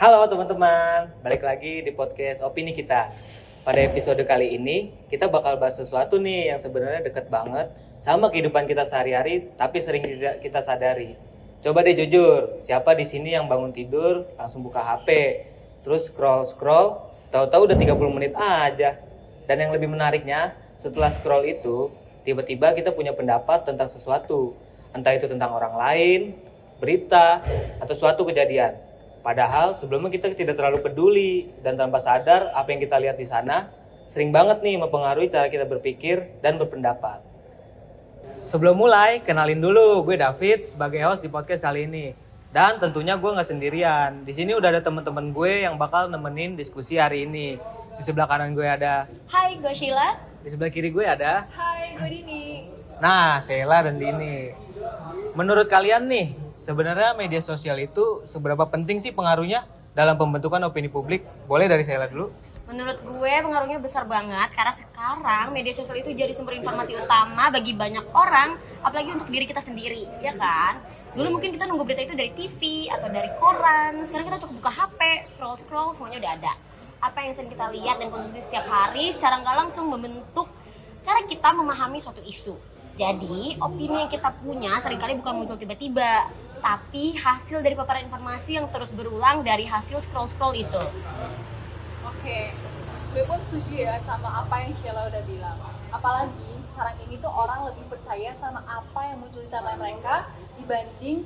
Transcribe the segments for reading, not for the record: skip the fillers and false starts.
Halo teman-teman, balik lagi di podcast Opini kita. Pada episode kali ini, kita bakal bahas sesuatu nih yang sebenarnya deket banget sama kehidupan kita sehari-hari, tapi sering tidak kita sadari. Coba deh jujur, siapa di sini yang bangun tidur langsung buka HP, terus scroll, tahu-tahu udah 30 menit aja. Dan yang lebih menariknya, setelah scroll itu, tiba-tiba kita punya pendapat tentang sesuatu, entah itu tentang orang lain, berita, atau suatu kejadian. Padahal sebelumnya kita tidak terlalu peduli dan tanpa sadar apa yang kita lihat di sana sering banget nih mempengaruhi cara kita berpikir dan berpendapat. Sebelum mulai, kenalin dulu, gue David sebagai host di podcast kali ini. Dan tentunya gue nggak sendirian. Di sini udah ada teman-teman gue yang bakal nemenin diskusi hari ini. Di sebelah kanan gue ada. Hai, gue Sheila. Di sebelah kiri gue ada. Hai, gue Dini. Nah, Sheila dan Dini. Menurut kalian nih, sebenarnya media sosial itu seberapa penting sih pengaruhnya dalam pembentukan opini publik? Boleh dari Sheila dulu. Menurut gue pengaruhnya besar banget karena sekarang media sosial itu jadi sumber informasi utama bagi banyak orang, apalagi untuk diri kita sendiri, ya kan? Dulu mungkin kita nunggu berita itu dari TV atau dari koran, sekarang kita cukup buka HP, scroll, semuanya udah ada. Apa yang sering kita lihat dan konsumsi setiap hari secara nggak langsung membentuk cara kita memahami suatu isu. Jadi, opini yang kita punya seringkali bukan muncul tiba-tiba, tapi hasil dari paparan informasi yang terus berulang dari hasil scroll itu. Oke, gue pun setuju ya sama apa yang Sheila udah bilang. Apalagi sekarang ini tuh orang lebih percaya sama apa yang muncul di timeline mereka dibanding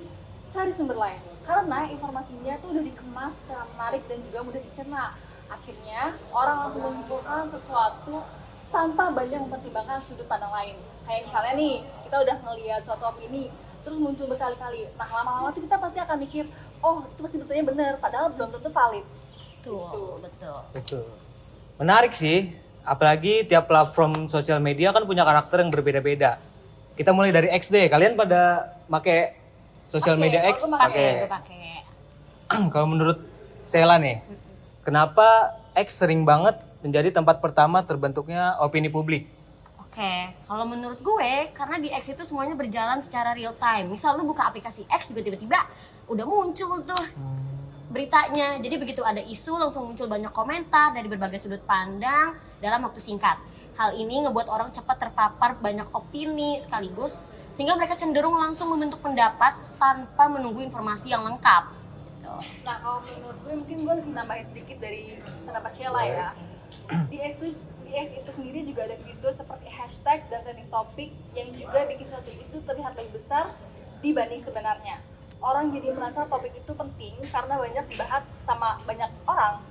cari sumber lain. Karena informasinya tuh udah dikemas secara menarik dan juga mudah dicerna. Akhirnya orang langsung menyimpulkan sesuatu tanpa banyak mempertimbangkan sudut pandang lain. Kayak misalnya nih, kita udah ngelihat suatu opini, terus muncul berkali-kali. Nah, lama-lama tuh kita pasti akan mikir, oh itu pasti betulnya benar, padahal belum tentu valid. Betul. Menarik sih, apalagi tiap platform sosial media kan punya karakter yang berbeda-beda. Kita mulai dari X deh, kalian pada pakai sosial media X? Pakai. Kalau menurut Sheila nih, kenapa X sering banget menjadi tempat pertama terbentuknya opini publik? Oke, kalau menurut gue, karena di X itu semuanya berjalan secara real time. Misal lu buka aplikasi X juga tiba-tiba udah muncul tuh beritanya. Jadi begitu ada isu langsung muncul banyak komentar dari berbagai sudut pandang dalam waktu singkat. Hal ini ngebuat orang cepat terpapar banyak opini sekaligus, sehingga mereka cenderung langsung membentuk pendapat tanpa menunggu informasi yang lengkap. Gitu. Nah, kalau menurut gue mungkin gue lebih nambahin sedikit dari pendapat Sheila ya. Di X itu sendiri juga ada fitur seperti hashtag dan trending topik yang juga bikin suatu isu terlihat lebih besar dibanding sebenarnya. Orang jadi merasa topik itu penting karena banyak dibahas sama banyak orang.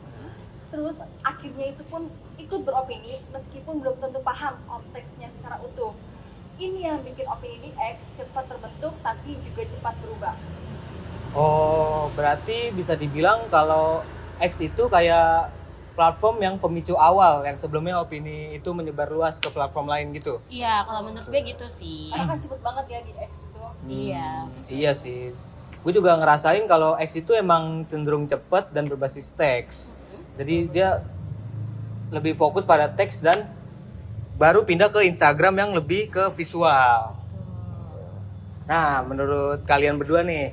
Terus akhirnya itu pun ikut beropini meskipun belum tentu paham konteksnya secara utuh. Ini yang bikin opini di X cepat terbentuk tapi juga cepat berubah. Oh, berarti bisa dibilang kalau X itu kayak platform yang pemicu awal, yang sebelumnya opini itu menyebar luas ke platform lain gitu. Iya, kalau menurut gue gitu sih. Karena kan cepet banget ya di X itu. Iya. Iya sih. Gue juga ngerasain kalau X itu emang cenderung cepet dan berbasis teks. Jadi dia lebih fokus pada teks dan baru pindah ke Instagram yang lebih ke visual. Nah, menurut kalian berdua nih,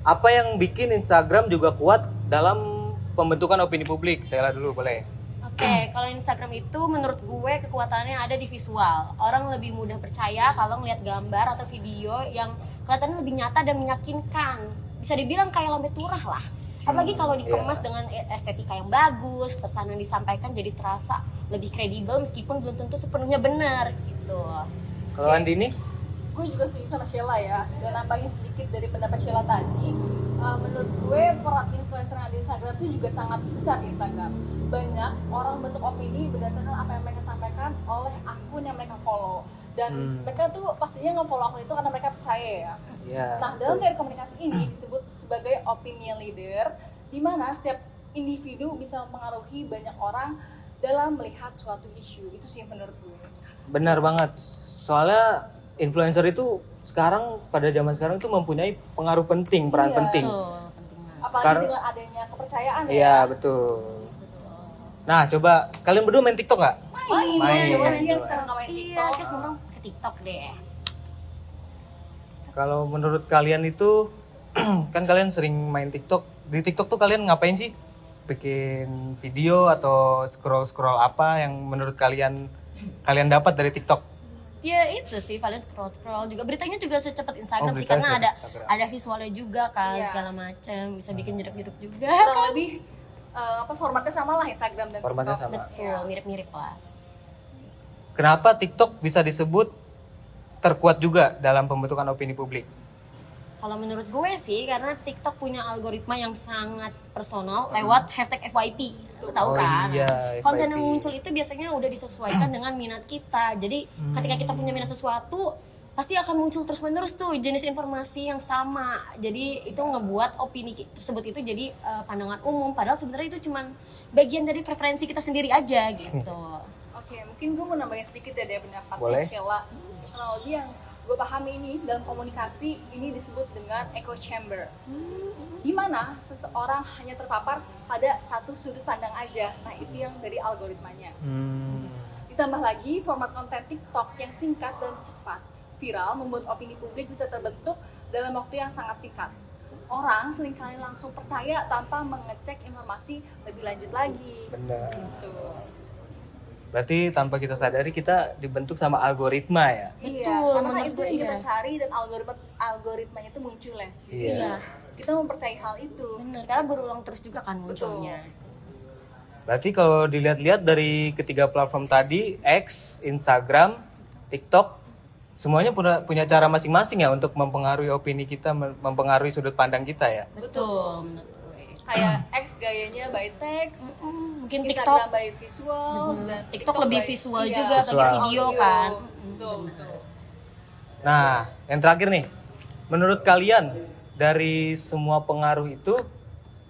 apa yang bikin Instagram juga kuat dalam pembentukan opini publik? Saya dulu boleh. Oke, kalau Instagram itu menurut gue kekuatannya ada di visual. Orang lebih mudah percaya kalau ngeliat gambar atau video yang kelihatannya lebih nyata dan meyakinkan. Bisa dibilang kayak lambe turah lah. Apalagi kalau dikemas dengan estetika yang bagus, pesan yang disampaikan jadi terasa lebih kredibel meskipun belum tentu sepenuhnya benar gitu. Kalau Andini? Gue juga setuju sama Sheila ya, dan nambahin sedikit dari pendapat Sheila tadi. Menurut gue peran influencer yang ada di Instagram itu juga sangat besar di Instagram. Banyak orang bentuk opini berdasarkan apa yang mereka sampaikan oleh akun yang mereka follow. Dan mereka tuh pastinya nge-follow akun itu karena mereka percaya ya. Yeah. Nah, dalam teori komunikasi ini disebut sebagai opinion leader, di mana setiap individu bisa mempengaruhi banyak orang dalam melihat suatu isu. Itu sih menurut gue. Benar banget. Soalnya influencer itu sekarang pada zaman sekarang itu mempunyai pengaruh penting, peran penting. Betul, penting banget. Apalagi dengan adanya kepercayaan ya. Iya, betul. Nah, coba kalian berdua main TikTok nggak? Main. Siapa sih yang sekarang nggak main Iya, TikTok? kayak semua orang ke TikTok deh. Kalau menurut kalian itu kan kalian sering main TikTok, di TikTok tuh kalian ngapain sih? Bikin video atau scroll apa yang menurut kalian dapat dari TikTok? Ya itu sih paling scroll juga, beritanya juga secepat Instagram sih, beritanya karena secepat Instagram. ada visualnya juga kan, Iya. segala macam, bisa bikin jeduk-jeduk juga. Kurang lebih formatnya sama lah Instagram dan Formatnya TikTok. sama. Betul, mirip-mirip lah. Kenapa TikTok bisa disebut terkuat juga dalam pembentukan opini publik? Kalau menurut gue sih, karena TikTok punya algoritma yang sangat personal lewat hashtag FYP. Lo tahu kan? Iya, Konten FYP. yang muncul itu biasanya udah disesuaikan dengan minat kita. Jadi ketika kita punya minat sesuatu, pasti akan muncul terus-menerus tuh jenis informasi yang sama. Jadi itu ngebuat opini tersebut itu jadi pandangan umum. Padahal sebenarnya itu cuman bagian dari preferensi kita sendiri aja gitu. Oke, mungkin gue mau nambahin sedikit ya dari pendapatnya Boleh. Sheila. Karena lebih yang gue pahami ini dalam komunikasi ini disebut dengan echo chamber. Di mana seseorang hanya terpapar pada satu sudut pandang aja. Nah, itu yang dari algoritmanya. Ditambah lagi format konten TikTok yang singkat dan cepat, viral membuat opini publik bisa terbentuk dalam waktu yang sangat singkat. Orang seringkali langsung percaya tanpa mengecek informasi lebih lanjut lagi. Benar. Gitu. Berarti tanpa kita sadari kita dibentuk sama algoritma ya. Iya, Betul, karena menurut itu gue yang kita iya. cari dan algoritmanya itu muncul ya. Jadi Iya. kita mempercayai hal itu. Bener, karena berulang terus juga kan munculnya. Berarti kalau dilihat-lihat dari ketiga platform tadi, X, Instagram, TikTok, semuanya punya cara masing-masing ya untuk mempengaruhi opini kita, mempengaruhi sudut pandang kita ya. Betul, menurut gue. Kayak X gayanya by text, Mungkin Instagram TikTok by visual, dan TikTok lebih by- visual iya, juga, Visual. pakai video kan. Betul, betul. Nah, yang terakhir nih, menurut kalian dari semua pengaruh itu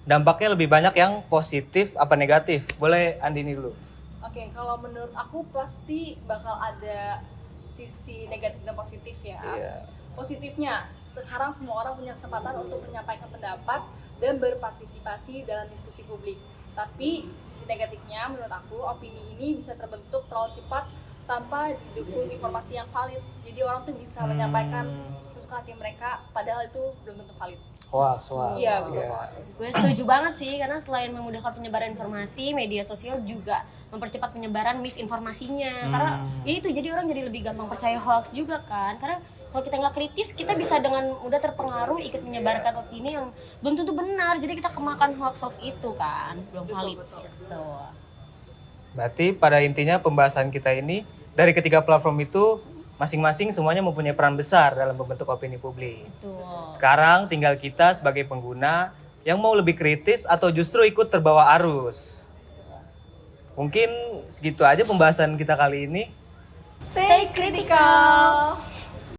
dampaknya lebih banyak yang positif apa negatif? Boleh Andini dulu. Oke, kalau menurut aku pasti bakal ada sisi negatif dan positif ya. Iya. Positifnya, sekarang semua orang punya kesempatan untuk menyampaikan pendapat dan berpartisipasi dalam diskusi publik. Tapi sisi negatifnya menurut aku, opini ini bisa terbentuk terlalu cepat tanpa didukung informasi yang valid. Jadi orang tuh bisa menyampaikan sesuka hati mereka, padahal itu belum tentu valid. Wah. Iya, betul. Gue setuju banget sih, karena selain memudahkan penyebaran informasi, media sosial juga mempercepat penyebaran misinformasinya. Karena ya itu, jadi orang jadi lebih gampang percaya hoax juga kan. Karena kalau kita nggak kritis, kita bisa dengan mudah terpengaruh ikut menyebarkan opini yang belum tentu benar. Jadi kita kemakan hoax itu kan, belum valid gitu. Berarti pada intinya pembahasan kita ini dari ketiga platform itu masing-masing semuanya mempunyai peran besar dalam membentuk opini publik. Betul. Sekarang tinggal kita sebagai pengguna yang mau lebih kritis atau justru ikut terbawa arus. Mungkin segitu aja pembahasan kita kali ini. Stay critical!